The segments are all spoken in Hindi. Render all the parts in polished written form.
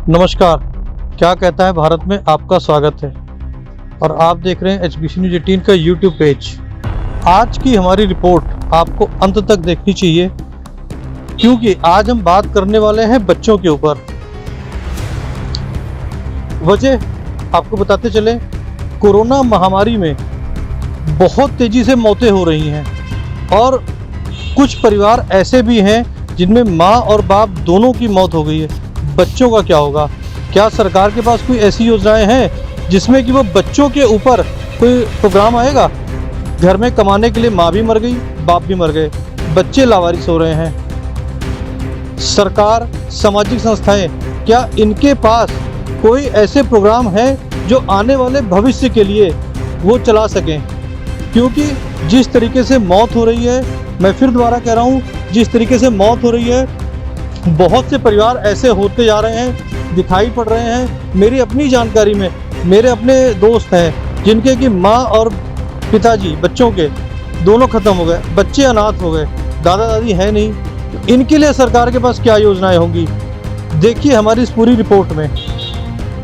नमस्कार, क्या कहता है भारत में आपका स्वागत है और आप देख रहे हैं HBC न्यूज़ 18 का YouTube पेज। आज की हमारी रिपोर्ट आपको अंत तक देखनी चाहिए क्योंकि आज हम बात करने वाले हैं बच्चों के ऊपर। वजह आपको बताते चले, कोरोना महामारी में बहुत तेज़ी से मौतें हो रही हैं और कुछ परिवार ऐसे भी हैं जिनमें माँ और बाप दोनों की मौत हो गई है। बच्चों का क्या होगा? क्या सरकार के पास कोई ऐसी योजनाएं हैं जिसमें कि वो बच्चों के ऊपर कोई प्रोग्राम आएगा? घर में कमाने के लिए माँ भी मर गई, बाप भी मर गए, बच्चे लावारिस हो रहे हैं। सरकार, सामाजिक संस्थाएं, क्या इनके पास कोई ऐसे प्रोग्राम हैं जो आने वाले भविष्य के लिए वो चला सकें? क्योंकि जिस तरीके से मौत हो रही है, मैं फिर दोबारा कह रहा हूँ, जिस तरीके से मौत हो रही है, बहुत से परिवार ऐसे होते जा रहे हैं, दिखाई पड़ रहे हैं। मेरी अपनी जानकारी में मेरे अपने दोस्त हैं जिनके कि माँ और पिताजी बच्चों के दोनों ख़त्म हो गए, बच्चे अनाथ हो गए, दादा दादी है नहीं। इनके लिए सरकार के पास क्या योजनाएं होंगी? देखिए हमारी इस पूरी रिपोर्ट में।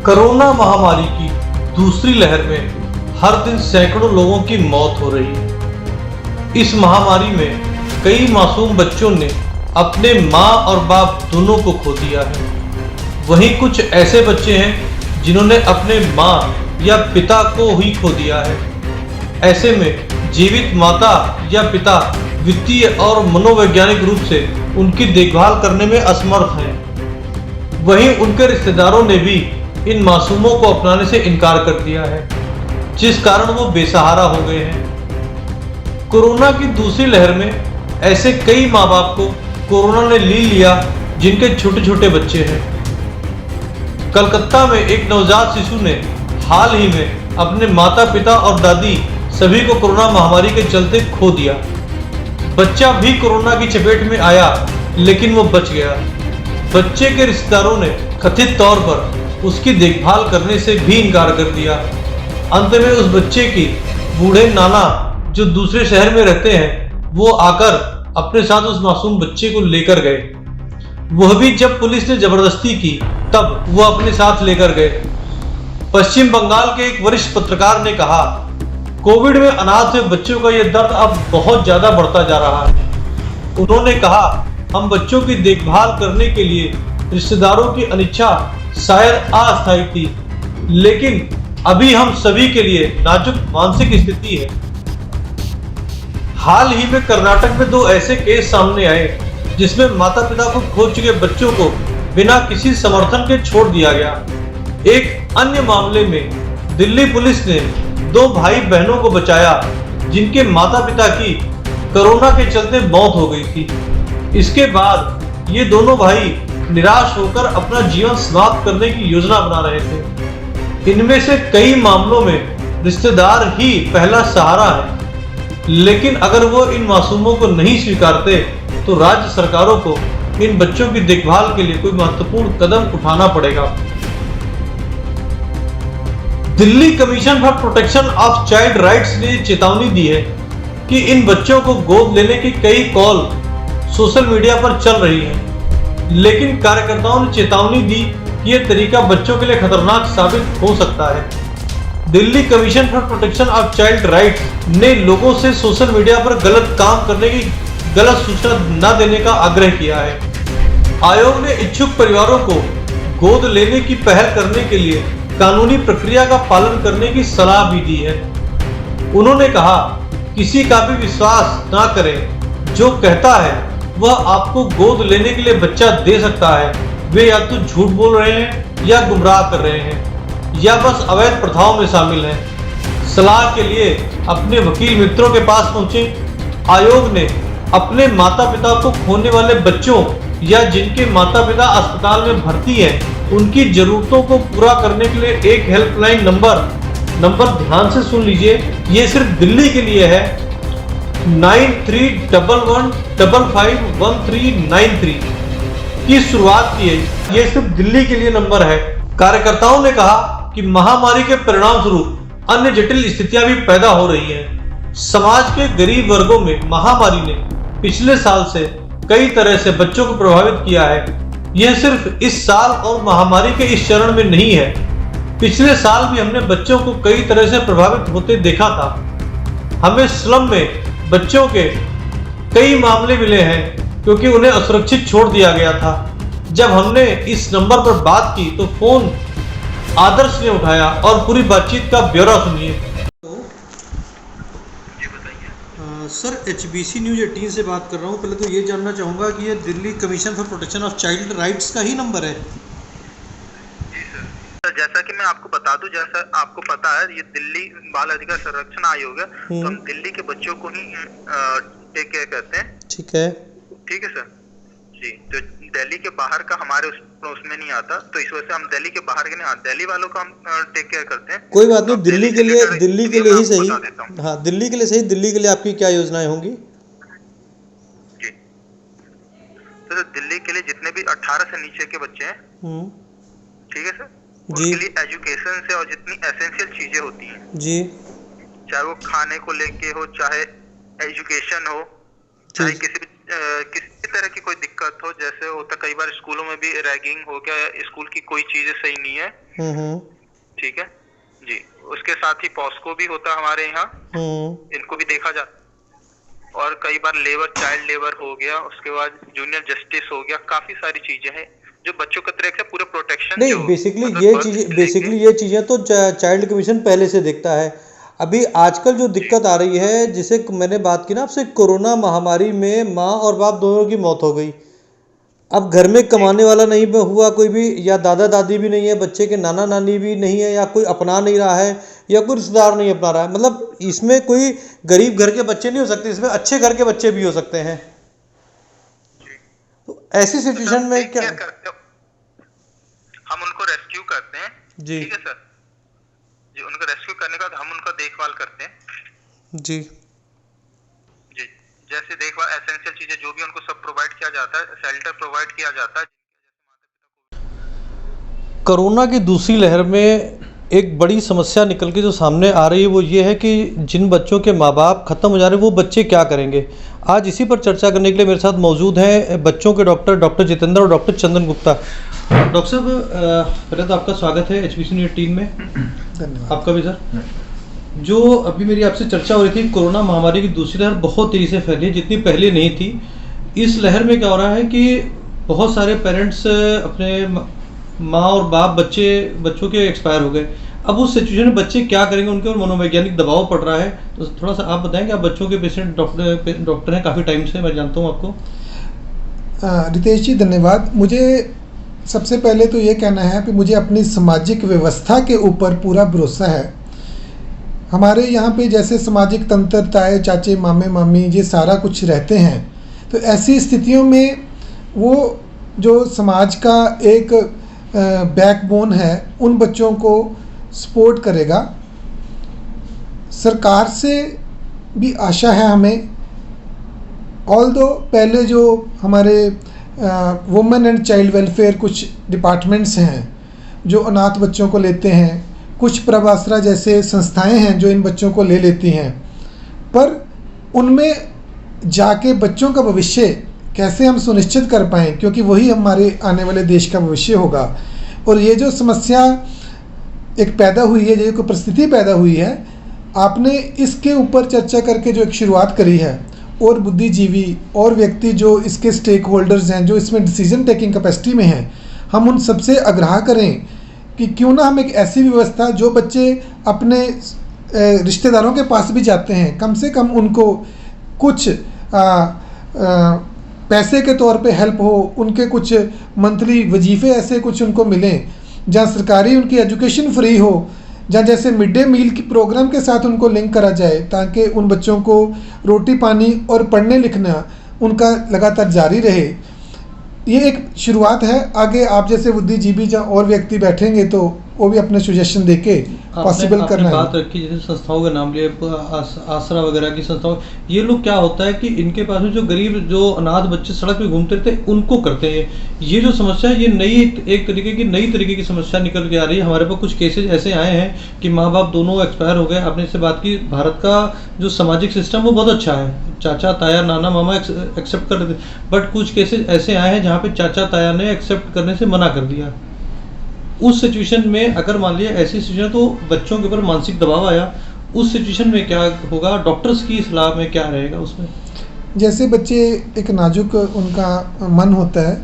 कोरोना महामारी की दूसरी लहर में हर दिन सैकड़ों लोगों की मौत हो रही है। इस महामारी में कई मासूम बच्चों ने अपने माँ और बाप दोनों को खो दिया है। वहीं कुछ ऐसे बच्चे हैं जिन्होंने अपने माँ या पिता को ही खो दिया है। ऐसे में जीवित माता या पिता वित्तीय और मनोवैज्ञानिक रूप से उनकी देखभाल करने में असमर्थ हैं। वहीं उनके रिश्तेदारों ने भी इन मासूमों को अपनाने से इनकार कर दिया है, जिस कारण वो बेसहारा हो गए हैं। कोरोना की दूसरी लहर में ऐसे कई माँ बाप को कोरोना ने ले लिया जिनके छोटे छोटे बच्चे हैं। कलकत्ता में एक नवजात शिशु ने हाल ही में अपने माता पिता और दादी सभी को कोरोना महामारी के चलते खो दिया। बच्चा भी कोरोना की चपेट में आया लेकिन वो बच गया। बच्चे के रिश्तेदारों ने कथित तौर पर उसकी देखभाल करने से भी इनकार कर दिया। अंत में उस बच्चे की बूढ़े नाना जो दूसरे शहर में रहते हैं, वो आकर अपने साथ उस मासूम बच्चे को लेकर गए। वह भी जब पुलिस ने जबरदस्ती की तब वो अपने साथ लेकर गए। पश्चिम बंगाल के एक वरिष्ठ पत्रकार ने कहा, कोविड में अनाथ हुए बच्चों का यह दर्द अब बहुत ज्यादा बढ़ता जा रहा है। उन्होंने कहा, हम बच्चों की देखभाल करने के लिए रिश्तेदारों की अनिच्छा शायद अस्थायी थी, लेकिन अभी हम सभी के लिए नाजुक मानसिक स्थिति है। हाल ही में कर्नाटक में 2 ऐसे केस सामने आए जिसमें माता पिता को खो चुके बच्चों को बिना किसी समर्थन के छोड़ दिया गया। एक अन्य मामले में दिल्ली पुलिस ने 2 भाई बहनों को बचाया जिनके माता पिता की कोरोना के चलते मौत हो गई थी। इसके बाद ये दोनों भाई निराश होकर अपना जीवन समाप्त करने की योजना बना रहे थे। इनमें से कई मामलों में रिश्तेदार ही पहला सहारा है, लेकिन अगर वो इन मासूमों को नहीं स्वीकारते तो राज्य सरकारों को इन बच्चों की देखभाल के लिए कोई महत्वपूर्ण कदम उठाना पड़ेगा। Delhi commission for protection of child rights ने चेतावनी दी है कि इन बच्चों को गोद लेने की कई कॉल सोशल मीडिया पर चल रही है, लेकिन कार्यकर्ताओं ने चेतावनी दी कि यह तरीका बच्चों के लिए खतरनाक साबित हो सकता है। Delhi commission for protection of child rights ने लोगों से सोशल मीडिया पर गलत काम करने की गलत सूचना न देने का आग्रह किया है। आयोग ने इच्छुक परिवारों को गोद लेने की पहल करने के लिए कानूनी प्रक्रिया का पालन करने की सलाह भी दी है। उन्होंने कहा, किसी का भी विश्वास ना करें जो कहता है वह आपको गोद लेने के लिए बच्चा दे सकता है। वे या तो झूठ बोल रहे हैं या गुमराह कर रहे हैं या बस अवैध प्रथाओं में शामिल हैं। सलाह के लिए अपने वकील मित्रों के पास पहुंचे। आयोग ने अपने माता पिता को खोने वाले बच्चों या जिनके माता पिता अस्पताल में भर्ती हैं, उनकी जरूरतों को पूरा करने के लिए एक हेल्पलाइन नंबर ध्यान से सुन लीजिए, ये सिर्फ दिल्ली के लिए है, 9311551393 की शुरुआत की है। ये सिर्फ दिल्ली के लिए नंबर है। कार्यकर्ताओं ने कहा कि महामारी के परिणाम स्वरूप अन्य जटिल स्थितियां भी पैदा हो रही हैं। समाज के गरीब वर्गों में महामारी ने पिछले साल से कई तरह से बच्चों को प्रभावित किया है। यह सिर्फ इस साल और महामारी के इस चरण में नहीं है, पिछले साल भी हमने बच्चों को कई तरह से प्रभावित होते देखा था। हमें स्लम में बच्चों के कई मामले मिले हैं क्योंकि उन्हें असुरक्षित छोड़ दिया गया था। जब हमने इस नंबर पर बात की तो फोन आदर्श ने उठाया और पूरी बातचीत का ब्यौरा सुनिए। सर, HBC न्यूज़ 18 से बात कर रहा हूँ। पहले तो ये जानना चाहूँगा कि ये Delhi commission for protection of child rights का ही नंबर है? जी सर, जैसा कि मैं आपको बता दूं, जैसा आपको पता है ये दिल्ली बाल अधिकार संरक्षण आयोग है, तो हम दिल्ली के बच्चों को ही टेक केयर करते हैं। ठीक है सर जी, तो दिल्ली के बाहर का हमारे उसमें नहीं आता, तो इस वजह से हम दिल्ली के बाहर के नहीं, दिल्ली वालों का हम टेक केयर करते हैं। कोई बात नहीं, दिल्ली के लिए ही सही। हाँ, दिल्ली के लिए सही। दिल्ली के लिए आपकी क्या योजनाएं होंगी? जी, तो सर दिल्ली के लिए जितने भी 18 से नीचे के बच्चे हैं, ठीक है सर, उनके लिए एजुकेशन से और जितनी एसेंशियल चीजें होती हैं जी, चाहे वो खाने को लेके हो, चाहे एजुकेशन हो, चाहे किसी तरह की कोई दिक्कत हो, जैसे होता कई बार स्कूलों में भी रैगिंग हो गया, स्कूल की कोई चीजें सही नहीं है, ठीक है जी। उसके साथ ही पॉस्को भी होता हमारे यहाँ, इनको भी देखा जाता। और कई बार चाइल्ड लेबर हो गया, उसके बाद जूनियर जस्टिस हो गया, काफी सारी चीजें हैं जो बच्चों के तरह से पूरे प्रोटेक्शन नहीं। बेसिकली ये चीजें तो चाइल्ड कमीशन पहले से देखता है। अभी आजकल जो दिक्कत आ रही है, जिसे मैंने बात की ना आपसे, कोरोना महामारी में माँ और बाप दोनों की मौत हो गई। अब घर में कमाने वाला नहीं हुआ कोई भी, या दादा दादी भी नहीं है, बच्चे के नाना नानी भी नहीं है, या कोई अपना नहीं रहा है, या कोई रिश्तेदार नहीं अपना रहा है। मतलब इसमें कोई गरीब घर के बच्चे नहीं हो सकते, इसमें अच्छे घर के बच्चे भी हो सकते हैं। तो ऐसी सिचुएशन में क्या हम उनको रेस्क्यू करते हैं जी, ठीक है सर जी। उनको रेस्क्यू करने के बाद हम उनका देखभाल करते हैं जी। जैसे देखभाल एसेंशियल चीजें जो भी उनको सब प्रोवाइड किया जाता है, शेल्टर प्रोवाइड किया जाता है। कोरोना की दूसरी लहर में एक बड़ी समस्या निकल के जो सामने आ रही है वो ये है कि जिन बच्चों के माँ बाप ख़त्म हो जा रहे हैं वो बच्चे क्या करेंगे। आज इसी पर चर्चा करने के लिए मेरे साथ मौजूद हैं बच्चों के डॉक्टर जितेंद्र और डॉक्टर चंदन गुप्ता। डॉक्टर साहब, पहले तो आपका स्वागत है HBC न्यूज़ 18 में। धन्यवाद। आपका भी सर। जो अभी मेरी आपसे चर्चा हो रही थी, कोरोना महामारी की दूसरी लहर बहुत तेज़ी से फैली है, जितनी पहले नहीं थी। इस लहर में क्या हो रहा है कि बहुत सारे पेरेंट्स अपने माँ और बाप बच्चों के एक्सपायर हो गए। अब उस सिचुएशन में बच्चे क्या करेंगे, उनके ऊपर मनोवैज्ञानिक दबाव पड़ रहा है। तो थोड़ा सा आप बताएं कि आप बच्चों के पेशेंट डॉक्टर हैं काफ़ी टाइम से, मैं जानता हूँ आपको। रितेश जी धन्यवाद। मुझे सबसे पहले तो ये कहना है कि मुझे अपनी सामाजिक व्यवस्था के ऊपर पूरा भरोसा है। हमारे यहाँ पे जैसे सामाजिक तंत्र, ताए चाचे मामे मामी, ये सारा कुछ रहते हैं। तो ऐसी स्थितियों में वो जो समाज का एक बैकबोन है, उन बच्चों को सपोर्ट करेगा। सरकार से भी आशा है हमें, ऑल्दो पहले जो हमारे वुमेन एंड चाइल्ड वेलफेयर कुछ डिपार्टमेंट्स हैं जो अनाथ बच्चों को लेते हैं, कुछ प्रभासरा जैसे संस्थाएं हैं जो इन बच्चों को ले लेती हैं, पर उनमें जाके बच्चों का भविष्य कैसे हम सुनिश्चित कर पाएँ, क्योंकि वही हमारे आने वाले देश का भविष्य होगा। और ये जो समस्या एक पैदा हुई है, जो परिस्थिति पैदा हुई है, आपने इसके ऊपर चर्चा करके जो एक शुरुआत करी है, और बुद्धिजीवी और व्यक्ति जो इसके स्टेक होल्डर्स हैं, जो इसमें डिसीजन टेकिंग कैपेसिटी में हैं, हम उन सबसे आग्रह करें कि क्यों ना हम एक ऐसी व्यवस्था, जो बच्चे अपने रिश्तेदारों के पास भी जाते हैं, कम से कम उनको कुछ पैसे के तौर पे हेल्प हो, उनके कुछ मंथली वजीफ़े ऐसे कुछ उनको मिलें, जहाँ सरकारी उनकी एजुकेशन फ्री हो, जहाँ जैसे मिड डे मील की प्रोग्राम के साथ उनको लिंक करा जाए, ताकि उन बच्चों को रोटी पानी और पढ़ने लिखना उनका लगातार जारी रहे। ये एक शुरुआत है। आगे आप जैसे बुद्धिजीवी जहाँ और व्यक्ति बैठेंगे तो वो भी अपने सजेशन देके पॉसिबल करना है। बात रखी जैसे संस्थाओं का नाम लिया, आसरा वगैरह की संस्थाओं, ये लोग क्या होता है कि इनके पास में जो गरीब जो अनाथ बच्चे सड़क पे घूमते रहते हैं उनको करते हैं। ये जो समस्या है ये नई एक तरीके की समस्या निकल के आ रही है। हमारे पास कुछ केसेज ऐसे आए हैं कि माँ बाप दोनों एक्सपायर हो गए। आपने इससे बात की, भारत का जो सामाजिक सिस्टम वो बहुत अच्छा है, चाचा ताया नाना मामा एक्सेप्ट कर लेते, बट कुछ केसेज ऐसे आए हैं जहाँ पे चाचा ताया ने एक्सेप्ट करने से मना कर दिया। उस सिचुएशन में अगर मान लिया ऐसी सिचुएशन तो बच्चों के ऊपर मानसिक दबाव आया, उस सिचुएशन में क्या होगा? डॉक्टर्स की सलाह में क्या रहेगा उसमें? जैसे बच्चे एक नाजुक उनका मन होता है,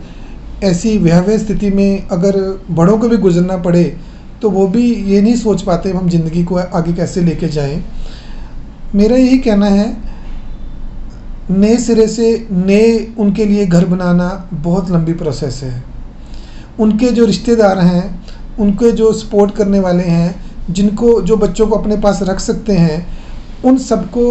ऐसी भयावह स्थिति में अगर बड़ों को भी गुजरना पड़े तो वो भी ये नहीं सोच पाते हम ज़िंदगी को आगे कैसे लेके जाएं। मेरा यही कहना है, नए सिरे से नए उनके लिए घर बनाना बहुत लंबी प्रोसेस है। उनके जो रिश्तेदार हैं, उनके जो सपोर्ट करने वाले हैं, जिनको जो बच्चों को अपने पास रख सकते हैं, उन सबको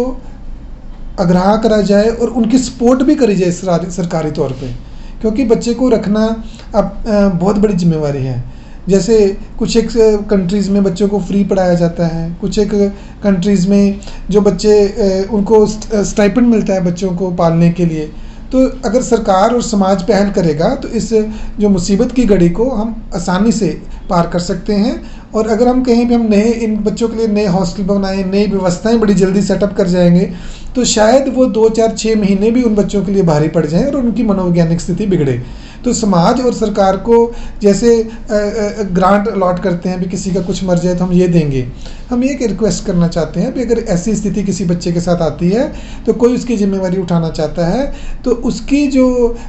आग्रह करा जाए और उनकी सपोर्ट भी करी जाए सरकारी तौर पे, क्योंकि बच्चे को रखना अब बहुत बड़ी जिम्मेवारी है। जैसे कुछ एक कंट्रीज़ में बच्चों को फ्री पढ़ाया जाता है, कुछ एक कंट्रीज़ में जो बच्चे उनको स्टाइपेंड मिलता है बच्चों को पालने के लिए। तो अगर सरकार और समाज पहल करेगा तो इस जो मुसीबत की घड़ी को हम आसानी से पार कर सकते हैं। और अगर हम कहीं भी हम नए इन बच्चों के लिए नए हॉस्टल बनाएं, नई व्यवस्थाएं बड़ी जल्दी सेटअप कर जाएंगे तो शायद वो 2, 4, 6 महीने भी उन बच्चों के लिए भारी पड़ जाएं और उनकी मनोवैज्ञानिक स्थिति बिगड़े। तो समाज और सरकार को जैसे ग्रांट अलॉट करते हैं भी किसी का कुछ मर जाए तो हम ये देंगे, हम ये रिक्वेस्ट करना चाहते हैं भी अगर ऐसी स्थिति किसी बच्चे के साथ आती है तो कोई उसकी जिम्मेवारी उठाना चाहता है तो उसकी जो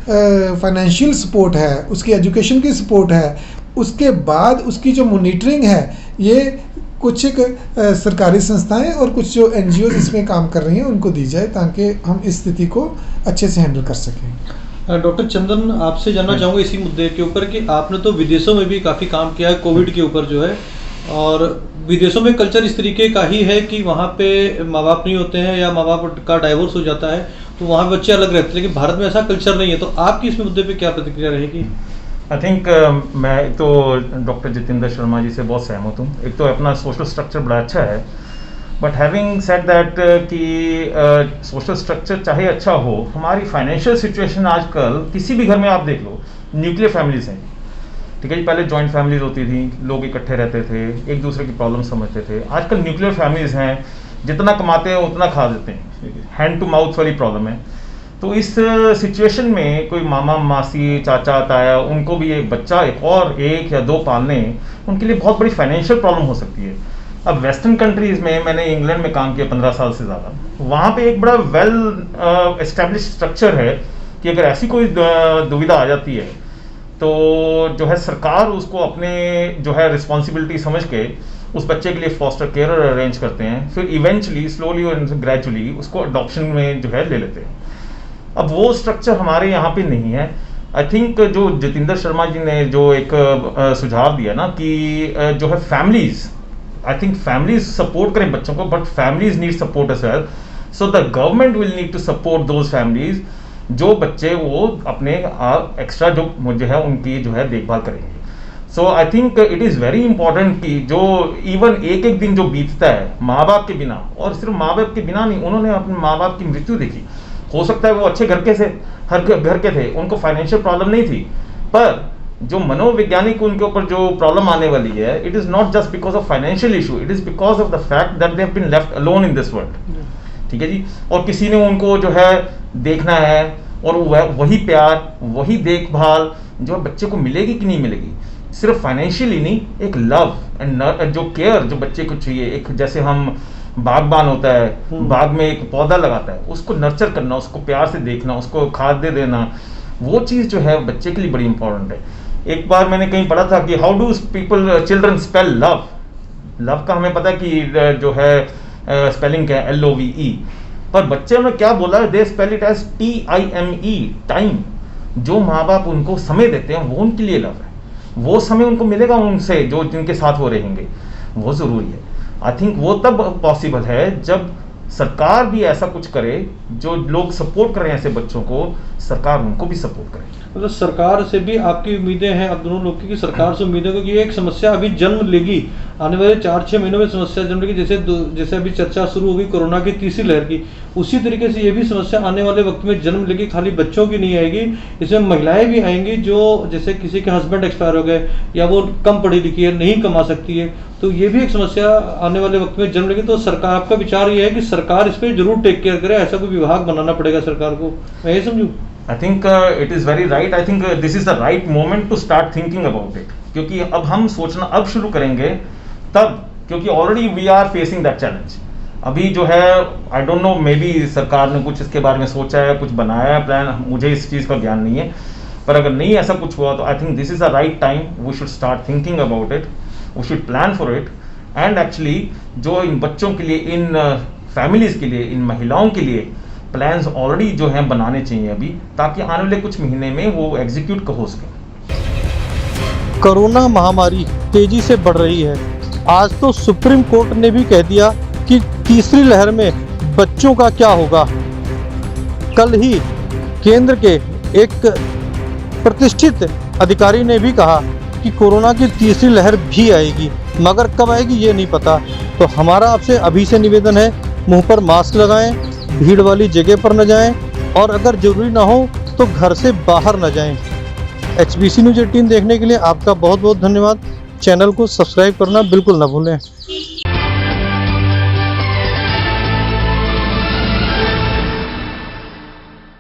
फाइनेंशियल सपोर्ट है, उसकी एजुकेशन की सपोर्ट है, उसके बाद उसकी जो मॉनिटरिंग है, ये कुछ एक सरकारी संस्थाएं और कुछ जो NGOs इसमें काम कर रही हैं उनको दी जाए ताकि हम इस स्थिति को अच्छे से हैंडल कर सकें। डॉक्टर चंदन, आपसे जानना चाहूँगा इसी मुद्दे के ऊपर कि आपने तो विदेशों में भी काफ़ी काम किया है कोविड के ऊपर जो है, और विदेशों में कल्चर इस तरीके का ही है कि वहाँ पे माँ बाप नहीं होते हैं या माँ बाप का डाइवोर्स हो जाता है तो वहाँ बच्चे अलग रहते हैं, लेकिन भारत में ऐसा कल्चर नहीं है। तो आपकी इस मुद्दे पे क्या प्रतिक्रिया रहेगी? आई थिंक मैं तो डॉक्टर जितेंद्र शर्मा जी से बहुत सहमत हूँ। एक तो अपना सोशल स्ट्रक्चर बड़ा अच्छा है, बट हैविंग सेड दैट कि सोशल स्ट्रक्चर चाहे अच्छा हो, हमारी फाइनेंशियल सिचुएशन आजकल किसी भी घर में आप देख लो, न्यूक्लियर फैमिलीज हैं, ठीक है जी। पहले जॉइंट फैमिलीज होती थी, लोग इकट्ठे रहते थे, एक दूसरे की प्रॉब्लम समझते थे। आजकल न्यूक्लियर फैमिलीज हैं, जितना कमाते हैं उतना खा देते हैं, हैंड टू माउथ वाली प्रॉब्लम है। तो इस सिचुएशन में कोई मामा मासी चाचा ताया, उनको भी एक बच्चा एक या दो पालने, उनके लिए बहुत बड़ी फाइनेंशियल प्रॉब्लम हो सकती है। अब वेस्टर्न कंट्रीज़ में, मैंने इंग्लैंड में काम किया 15 साल से ज़्यादा, वहाँ पे एक बड़ा वेल एस्टेब्लिश स्ट्रक्चर है कि अगर ऐसी कोई दुविधा आ जाती है तो जो है सरकार उसको अपने जो है रिस्पॉन्सिबिलिटी समझ के उस बच्चे के लिए फॉस्टर केयर अरेंज करते हैं, फिर इवेंचुअली स्लोली और ग्रेजुअली उसको अडॉप्शन में जो है ले लेते हैं। अब वो स्ट्रक्चर हमारे यहाँ पे नहीं है। आई थिंक जो जितेंद्र शर्मा जी ने जो एक सुझाव दिया ना कि जो है families, I think families support करें बच्चों को, but families need support as well. So the government will need to support those families जो बच्चे वो अपने एक्स्ट्रा जो है उनकी जो है देखभाल करेंगे। So I think it is very important कि जो इवन एक दिन जो बीतता है माँ बाप के बिना, और सिर्फ माँ बाप के बिना नहीं, उन्होंने अपने माँ बाप की मृत्यु देखी, हो सकता है वो अच्छे घर के थे, उनको फाइनेंशियल प्रॉब्लम नहीं थी, पर जो मनोवैज्ञानिक उनके ऊपर जो प्रॉब्लम आने वाली है, it is not just because of financial issue, it is because of the fact that they have been left alone in this world. ठीक है जी। और किसी ने उनको जो है देखना है, और वही प्यार, वही देखभाल जो बच्चे को मिलेगी कि नहीं मिलेगी, सिर्फ फाइनेंशियली नहीं, एक लव एंड जो केयर जो बच्चे को चाहिए। एक जैसे हम बागबान होता है, बाग में एक पौधा लगाता है, उसको नर्चर करना, उसको प्यार से देखना, उसको खाद दे देना, वो चीज़ जो है बच्चे के लिए बड़ी इंपॉर्टेंट है। एक बार मैंने कहीं पढ़ा था कि how do children spell love. Love का हमें पता है कि जो है स्पेलिंग क्या है, LOVE, पर बच्चे में क्या बोला है, they spell it as TIME, time. जो माँ बाप उनको समय देते हैं वो उनके लिए लव है, वो समय उनको मिलेगा उनसे जो जिनके साथ वो रहेंगे, वो ज़रूरी है। आई थिंक वो तब पॉसिबल है जब सरकार भी ऐसा कुछ करे, जो लोग सपोर्ट कर रहे हैं ऐसे बच्चों को, सरकार उनको भी सपोर्ट करे। मतलब सरकार से भी आपकी उम्मीदें हैं, आप दोनों लोग की, कि सरकार से उम्मीदें, क्योंकि ये एक समस्या अभी जन्म लेगी, आने वाले 4-6 महीनों में समस्या जन्म लेगी। जैसे अभी चर्चा शुरू होगी कोरोना की तीसरी लहर की, उसी तरीके से ये भी समस्या आने वाले वक्त में जन्म लेगी। खाली बच्चों की नहीं आएगी, इसमें महिलाएं भी आएंगी, जो जैसे किसी के हस्बैंड एक्सपायर हो गए या वो कम पढ़ी लिखी है, नहीं कमा सकती है, तो ये भी एक समस्या आने वाले वक्त में जन्म लेगी। तो सरकार, आपका विचार ये है कि सरकार इस पर जरूर टेक केयर करे, ऐसा कोई विभाग बनाना पड़ेगा सरकार को, मैं ये समझूँ? I think it is very right. I think this is the right moment to start thinking about it. क्योंकि अब हम सोचना अब शुरू करेंगे तब, क्योंकि already we are facing that challenge. अभी जो है I don't know, may be सरकार ने कुछ इसके बारे में सोचा है, कुछ बनाया है प्लान, मुझे इस चीज़ का ज्ञान नहीं है, पर अगर नहीं ऐसा कुछ हुआ तो I think this is the right time, we should start thinking about it, we should plan for it. And actually जो इन बच्चों के लिए, इन फैमिलीज़ के लिए, इन महिलाओं के लिए प्लान्स ऑलरेडी जो हैं बनाने चाहिए अभी, ताकि आने वाले कुछ महीने में वो एग्जीक्यूट हो सके। कोरोना महामारी तेजी से बढ़ रही है। आज तो सुप्रीम कोर्ट ने भी कह दिया कि तीसरी लहर में बच्चों का क्या होगा। कल ही केंद्र के एक प्रतिष्ठित अधिकारी ने भी कहा कि कोरोना की तीसरी लहर भी आएगी, मगर कब आएगी ये नहीं पता। तो हमारा आपसे अभी से निवेदन है, मुंह पर मास्क लगाएं, भीड़ वाली जगह पर न जाएं, और अगर जरूरी ना हो तो घर से बाहर न जाएं। HBC न्यूज़ 18 देखने के लिए आपका बहुत बहुत धन्यवाद। चैनल को सब्सक्राइब करना बिल्कुल ना भूलें।